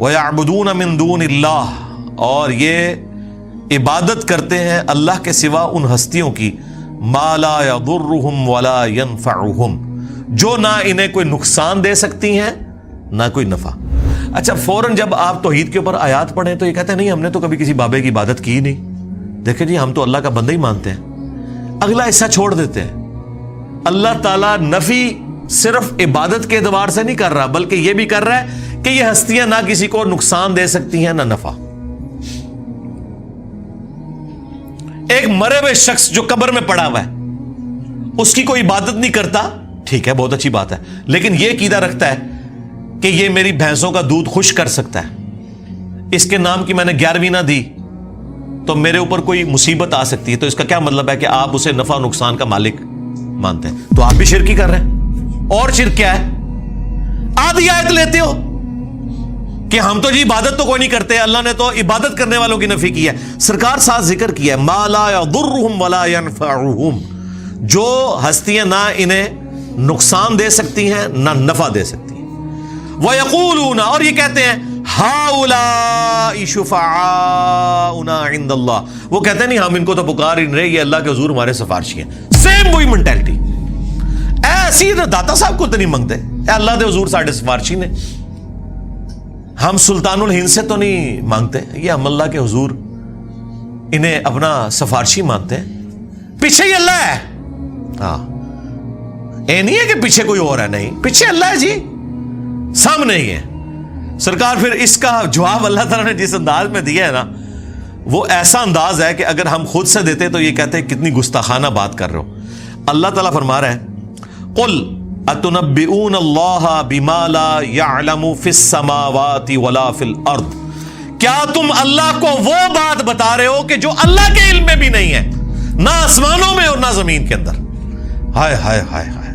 وَيَعْبُدُونَ مِن دُونِ اللَّهِ، اور یہ عبادت کرتے ہیں اللہ کے سوا ان ہستیوں کی، مَا لَا يَضُرُّهُمْ وَلَا يَنفَعُهُمْ، جو نہ انہیں کوئی نقصان دے سکتی ہیں نہ کوئی نفع۔ اچھا فوراً جب آپ توحید کے اوپر آیات پڑھیں تو یہ کہتے ہیں نہیں ہم نے تو کبھی کسی بابے کی عبادت کی نہیں، دیکھیں جی ہم تو اللہ کا بندہ ہی مانتے ہیں۔ اگلا حصہ چھوڑ دیتے ہیں۔ اللہ تعالیٰ نفی صرف عبادت کے اعتبار سے نہیں کر رہا، بلکہ یہ بھی کر رہا ہے کہ یہ ہستیاں نہ کسی کو نقصان دے سکتی ہیں نہ نفع۔ ایک مرے ہوئے شخص جو قبر میں پڑا ہوا ہے اس کی کوئی عبادت نہیں کرتا، ٹھیک ہے بہت اچھی بات ہے، لیکن یہ عقیدہ رکھتا ہے کہ یہ میری بھینسوں کا دودھ خشک کر سکتا ہے، اس کے نام کی میں نے 11ویں نہ دی تو میرے اوپر کوئی مصیبت آ سکتی ہے، تو اس کا کیا مطلب ہے کہ آپ اسے نفع و نقصان کا مالک مانتے ہیں، تو آپ بھی شرک ہی کر رہے ہیں۔ اور شرک کیا ہے؟ آدھی آیت لیتے ہو کہ ہم تو جی عبادت تو کوئی نہیں کرتے، اللہ نے تو عبادت کرنے والوں کی نفی کی ہے۔ سرکار ساتھ ذکر کیا ہے مَا لَا يَضُرُّهُمْ وَلَا يَنفَعُهُمْ، جو ہستیاں نہ انہیں نقصان دے سکتی ہیں نہ نفع دے سکتی ہیں۔ وَيَقُولُونَ، اور یہ کہتے ہیں هَؤُلَاءِ شُفَعَاؤُنَا عِندَ اللَّهِ، وہ کہتے ہیں نہیں ہم ان کو تو پکار ہی نہیں رہے، یہ اللہ کے حضور ہمارے سفارشی ہیں۔ سیم وہی مینٹلٹی، ایسی داتا صاحب کو تو نہیں مانگتے، اے اللہ کے حضور ساڈے سفارشی نے، ہم سلطان الہند سے تو نہیں مانگتے، یہ ہم اللہ کے حضور انہیں اپنا سفارشی مانتے ہیں، پیچھے ہی اللہ ہے۔ ہاں اے نہیں ہے کہ پیچھے کوئی اور ہے، نہیں پیچھے اللہ ہے جی، سامنے ہی ہے۔ سرکار پھر اس کا جواب اللہ تعالیٰ نے جس انداز میں دیا ہے نا، وہ ایسا انداز ہے کہ اگر ہم خود سے دیتے تو یہ کہتے ہیں کتنی گستاخانہ بات کر رہے ہو۔ اللہ تعالیٰ فرما رہا ہے قل اتنبئون اللہ بما لا يعلم فی السماوات ولا فی الارض، کیا تم اللہ کو وہ بات بتا رہے ہو کہ جو اللہ کے علم میں بھی نہیں ہے، نہ آسمانوں میں اور نہ زمین کے اندر۔ ہائے ہائے ہائے ہائے،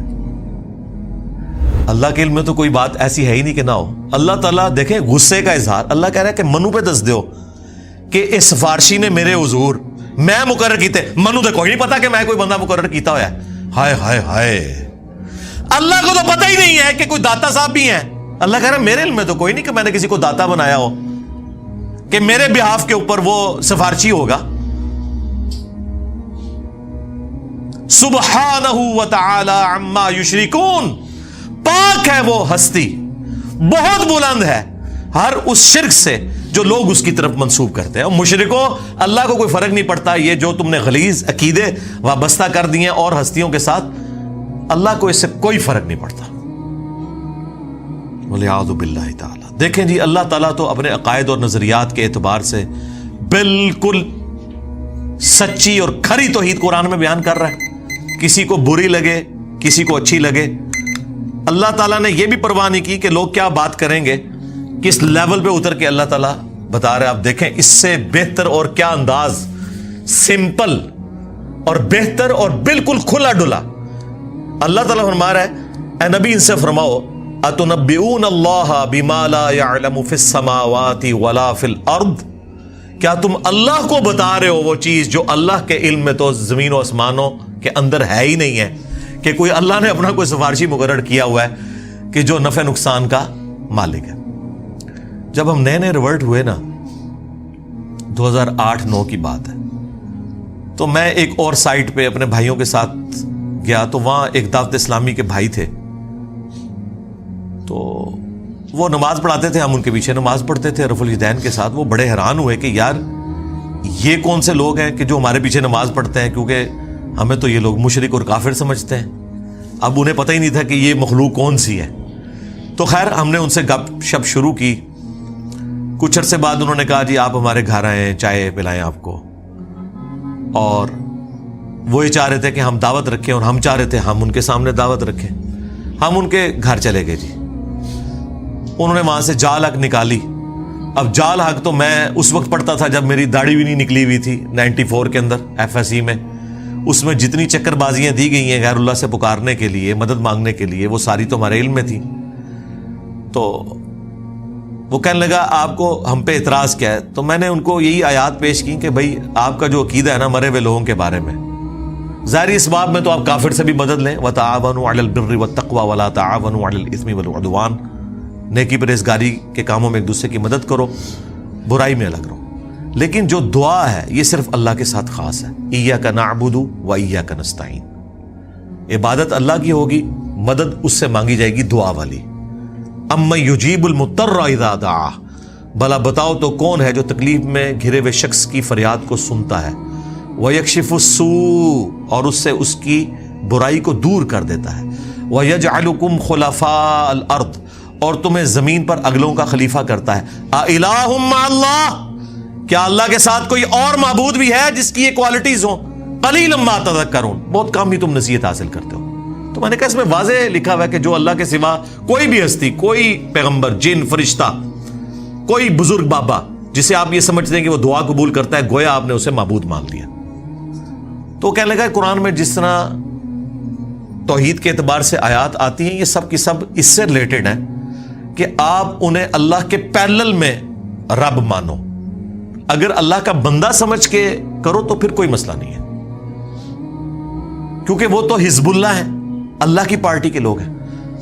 اللہ کے علم میں تو کوئی بات ایسی ہے ہی نہیں کہ نہ ہو۔ اللہ تعالیٰ دیکھیں غصے کا اظہار، اللہ کہہ رہا ہے کہ منو پہ دس دیو کہ اس سفارشی نے میرے حضور میں مقرر کیتے، منو تو کوئی نہیں پتا کہ میں کوئی بندہ مقرر کیتا ہوا ہے۔ ہائے ہائے ہائے، اللہ کو تو پتہ ہی نہیں ہے کہ کوئی داتا صاحب بھی ہیں۔ اللہ کہہ رہا ہے میرے علم میں تو کوئی نہیں کہ میں نے کسی کو داتا بنایا ہو کہ میرے بہاف کے اوپر وہ سفارشی ہوگا۔ سبحانہ وتعالی عما یشرکون، پاک ہے وہ ہستی، بہت بلند ہے ہر اس شرک سے جو لوگ اس کی طرف منسوب کرتے ہیں۔ اور مشرکوں اللہ کو کوئی فرق نہیں پڑتا، یہ جو تم نے غلیظ عقیدے وابستہ کر دیے ہیں اور ہستیوں کے ساتھ، اللہ کو اس سے کوئی فرق نہیں پڑتا۔ وَلِعَاذُ بِاللَّهِ تعالی۔ دیکھیں جی اللہ تعالیٰ تو اپنے عقائد اور نظریات کے اعتبار سے بالکل سچی اور کھری توحید قرآن میں بیان کر رہا ہے، کسی کو بری لگے کسی کو اچھی لگے۔ اللہ تعالیٰ نے یہ بھی پرواہ نہیں کی کہ لوگ کیا بات کریں گے، کس لیول پہ اتر کے اللہ تعالیٰ بتا رہے ہیں۔ آپ دیکھیں اس سے بہتر اور کیا انداز، سمپل اور بہتر اور بالکل کھلا ڈلا۔ اللہ تعالیٰ فرما رہا ہے اے نبی ان سے فرماؤ اتنبئون اللہ بما لا يعلم فی السماوات ولا فی الارض، کیا تم اللہ کو بتا رہے ہو وہ چیز جو اللہ کے علم میں تو زمین و آسمانوں کے اندر ہے ہی نہیں ہے، کہ کوئی اللہ نے اپنا کوئی سفارشی مقرر کیا ہوا ہے کہ جو نفع نقصان کا مالک ہے۔ جب ہم نئے نئے ریورٹ ہوئے نا، 2008-9 کی بات ہے، تو میں ایک اور سائٹ پہ اپنے بھائیوں کے ساتھ گیا، تو وہاں ایک دعوت اسلامی کے بھائی تھے، تو وہ نماز پڑھاتے تھے، ہم ان کے پیچھے نماز پڑھتے تھے رفع الیدین کے ساتھ۔ وہ بڑے حیران ہوئے کہ یار یہ کون سے لوگ ہیں کہ جو ہمارے پیچھے نماز پڑھتے ہیں، کیونکہ ہمیں تو یہ لوگ مشرک اور کافر سمجھتے ہیں۔ اب انہیں پتہ ہی نہیں تھا کہ یہ مخلوق کون سی ہے۔ تو خیر ہم نے ان سے گپ شپ شروع کی، کچھ عرصے بعد انہوں نے کہا جی آپ ہمارے گھر آئیں، چائے پلائیں آپ کو، اور وہ یہ چاہ رہے تھے کہ ہم دعوت رکھیں اور ہم چاہ رہے تھے ہم ان کے سامنے دعوت رکھیں۔ ہم ان کے گھر چلے گئے جی، انہوں نے وہاں سے جال حق نکالی۔ اب جال حق تو میں اس وقت پڑھتا تھا جب میری داڑھی بھی نہیں نکلی ہوئی تھی، 94 کے اندر FSE میں، اس میں جتنی چکر بازیاں دی گئی ہیں غیر اللہ سے پکارنے کے لیے، مدد مانگنے کے لیے، وہ ساری تو ہمارے علم میں تھی۔ تو وہ کہنے لگا آپ کو ہم پہ اعتراض کیا ہے؟ تو میں نے ان کو یہی آیات پیش کی کہ بھائی آپ کا جو عقیدہ ہے نا مرے ہوئے لوگوں کے بارے میں، ظاہری اس باب میں تو آپ کافر سے بھی مدد لیں، وَتَعَاوَنُوا عَلَى الْبِرِّ وَالتَّقْوَى وَلَا تَعَاوَنُوا عَلَى الْإِثْمِ وَالْعُدْوَانِ، نیکی پرہیزگاری کے کاموں میں ایک دوسرے کی مدد کرو، برائی میں الگ رہو. لیکن جو دعا ہے یہ صرف اللہ کے ساتھ خاص ہے. ایاک نعبد و ایاک نستعین. عبادت اللہ کی ہوگی، مدد اس سے مانگی جائے گی دعا والی. اَمَّن یُجِیبُ الْمُضْطَرَّ اِذَا دَعَاهُ. بھلا بتاؤ تو کون ہے جو تکلیف میں گھرے ہوئے شخص کی فریاد کو سنتا ہے. وَيَكْشِفُ السُّوءَ. اور اس سے اس کی برائی کو دور کر دیتا ہے. وَيَجْعَلُكُمْ خُلَفَاءَ الْأَرْضِ. اور تمہیں زمین پر اگلوں کا خلیفہ کرتا ہے. اَإِلَٰهٌ مَّعَ اللَّهِ. کیا اللہ کے ساتھ کوئی اور معبود بھی ہے جس کی یہ کوالٹیز ہوں؟ قَلِيلًا مَّا تَذَكَّرُونَ. بہت کم ہی تم نصیحت حاصل کرتے ہو. تو میں نے کہا اس میں واضح لکھا ہوا ہے کہ جو اللہ کے سوا کوئی بھی ہستی، کوئی پیغمبر، جن، فرشتہ، کوئی بزرگ بابا جسے آپ یہ سمجھتے ہیں کہ وہ دعا قبول کرتا ہے، گویا آپ نے اسے معبود مان لیا. تو کہنے لگا قرآن میں جس طرح توحید کے اعتبار سے آیات آتی ہیں یہ سب کی سب اس سے ریلیٹڈ ہیں کہ آپ انہیں اللہ کے پیرلل میں رب مانو. اگر اللہ کا بندہ سمجھ کے کرو تو پھر کوئی مسئلہ نہیں ہے، کیونکہ وہ تو حزب اللہ ہیں، اللہ کی پارٹی کے لوگ ہیں.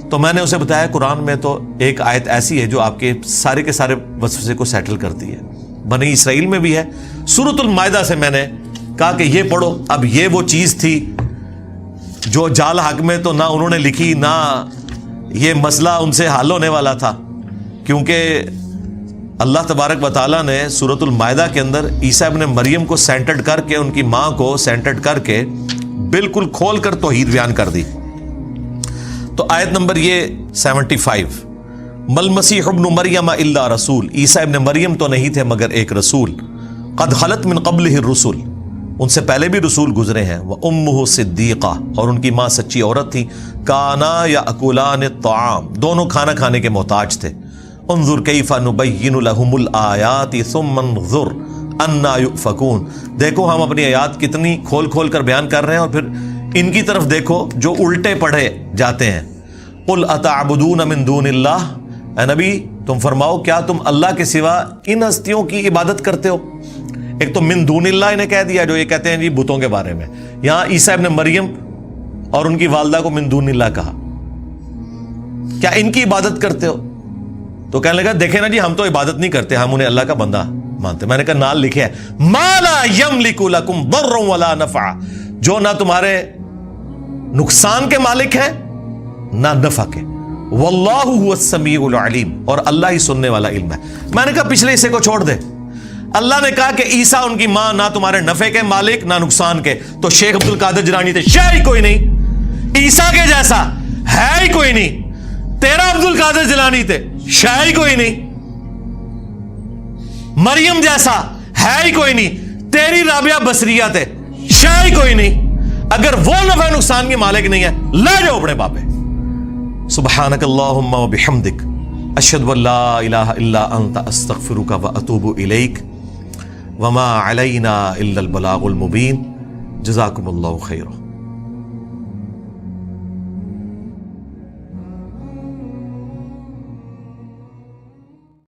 تو میں نے اسے بتایا قرآن میں تو ایک آیت ایسی ہے جو آپ کے سارے وسوسے کو سیٹل کرتی ہے. بنی اسرائیل میں بھی ہے. سورۃ المائدہ سے میں نے کہا کہ یہ پڑھو. اب یہ وہ چیز تھی جو جال حق میں تو نہ انہوں نے لکھی، نہ یہ مسئلہ ان سے حل ہونے والا تھا، کیونکہ اللہ تبارک و تعالیٰ نے سورۃ المائدہ کے اندر عیسیٰ ابن مریم کو سینٹرڈ کر کے، ان کی ماں کو سینٹرڈ کر کے بالکل کھول کر توحید بیان کر دی. تو آیت نمبر یہ 75، مل مسیح ابن مریم الا رسول. عیسیٰ ابن مریم تو نہیں تھے مگر ایک رسول. قد خلت من قبلہ الرسل. ان سے پہلے بھی رسول گزرے ہیں. وامہ صدیقہ. اور ان کی ماں سچی عورت تھی. کانا یاکلان الطعام. دونوں کھانا کھانے کے محتاج تھے. انظر کیف نبین لہم الآیات ثم انظر انا یؤفکون. دیکھو ہم اپنی آیات کتنی کھول کھول کر بیان کر رہے ہیں، اور پھر ان کی طرف دیکھو جو الٹے پڑھے جاتے ہیں. قل اتعبدون من دون اللہ. اے نبی تم فرماؤ کیا تم اللہ کے سوا ان ہستیوں کی عبادت کرتے ہو؟ ایک تو من دون اللہ انہیں کہہ دیا جو یہ کہتے ہیں جی بتوں کے بارے میں. یہاں عیسیٰ ابن مریم اور ان کی والدہ کو من دون اللہ کہا. کیا ان کی عبادت کرتے ہو؟ تو کہنے لگا دیکھیں نا جی ہم تو عبادت نہیں کرتے، ہم انہیں اللہ کا بندہ مانتے. میں نے کہا نال لکھے ہے ما لا یملک لکم ضرا ولا نفع. جو نہ تمہارے نقصان کے مالک ہیں نہ نفع کے. واللہ هو السمیع العلیم. اور اللہ ہی سننے والا علم ہے. میں نے کہا پچھلے حصے کو چھوڑ دے. اللہ نے کہا کہ عیسیٰ ان کی ماں نہ تمہارے نفع کے مالک نہ نقصان کے. تو شیخ عبد القادر جیلانی تھے، شے ہی کوئی نہیں. عیسیٰ کے جیسا ہے ہی کوئی نہیں. تیرا عبد القادر جیلانی تھے، شے ہی کوئی نہیں. مریم جیسا ہے ہی کوئی نہیں. تیری رابعہ بصریہ تھے، شے ہی کوئی نہیں. اگر وہ نفع نقصان کے مالک نہیں ہے لے جاؤ اپنے بابے. سبحانک اللہم و بحمدک اشہد ان لا الہ الا انت استغفرک و اتوب الیک وما علینا الا البلاغ المبین. جزاکم اللہ خیرا.